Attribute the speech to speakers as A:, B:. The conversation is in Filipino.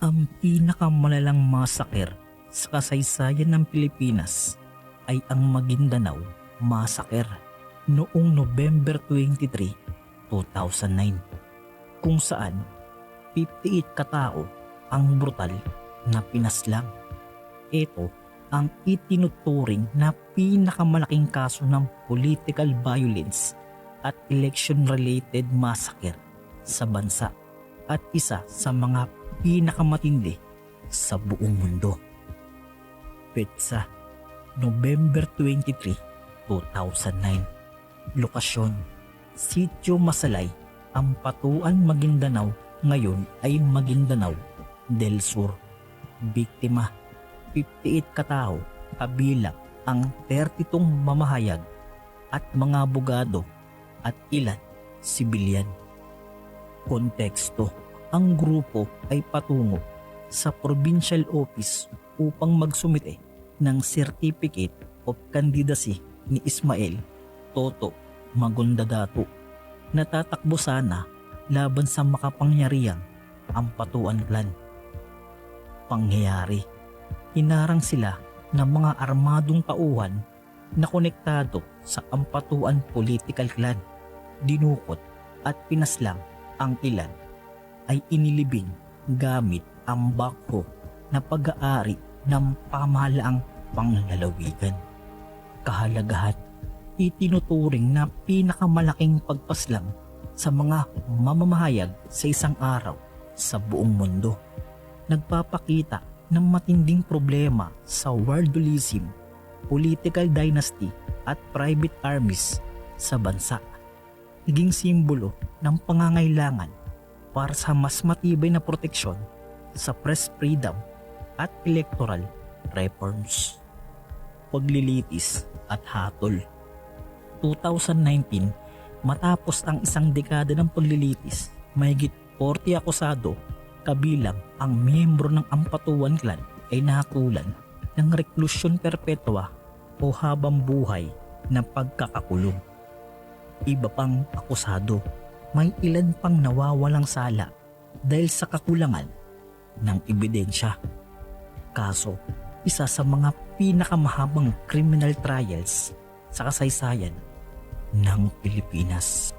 A: Ang pinakamalalang massacre sa kasaysayan ng Pilipinas ay ang Maguindanao Massacre noong November 23, 2009, kung saan 58 katao ang brutal na pinaslang. Ito ang itinuturing na pinakamalaking kaso ng political violence at election-related massacre sa bansa at isa sa mga pinakamatindi sa buong mundo. Petsa, November 23, 2009. Lokasyon, Sitio Masalay, Ampatuan, Maguindanao. Ngayon ay Maguindanao del Sur. Biktima, 58 katao, kabilang ang 32 mamahayag at mga abogado at ilan sibilyan. Konteksto, ang grupo ay patungo sa provincial office upang magsumite ng Certificate of Candidacy ni Ismael Toto Magondadato na tatakbo sana laban sa makapangyarihang Ampatuan Clan. Pangyayari, hinarang sila ng mga armadong tauhan na konektado sa Ampatuan Political Clan. Dinukot at pinaslang ang ilan ay inilibing gamit ang bakho na pag-aari ng pamahalaang panglalawigan. Kahalagahan, itinuturing na pinakamalaking pagpaslang sa mga mamamahayag sa isang araw sa buong mundo. Nagpapakita ng matinding problema sa wardolism, political dynasty at private armies sa bansa. Naging simbolo ng pangangailangan para sa mas matibay na proteksyon sa press freedom at electoral reforms. Paglilitis at hatol. 2019, matapos ang isang dekada ng paglilitis, mahigit 40 akusado kabilang ang miyembro ng Ampatuan Clan ay nahatulan ng reklusyon perpetua o habang buhay na pagkakakulong. Iba pang akusado, may ilan pang nawawalang sala dahil sa kakulangan ng ebidensya. Kaso, isa sa mga pinakamahabang criminal trials sa kasaysayan ng Pilipinas.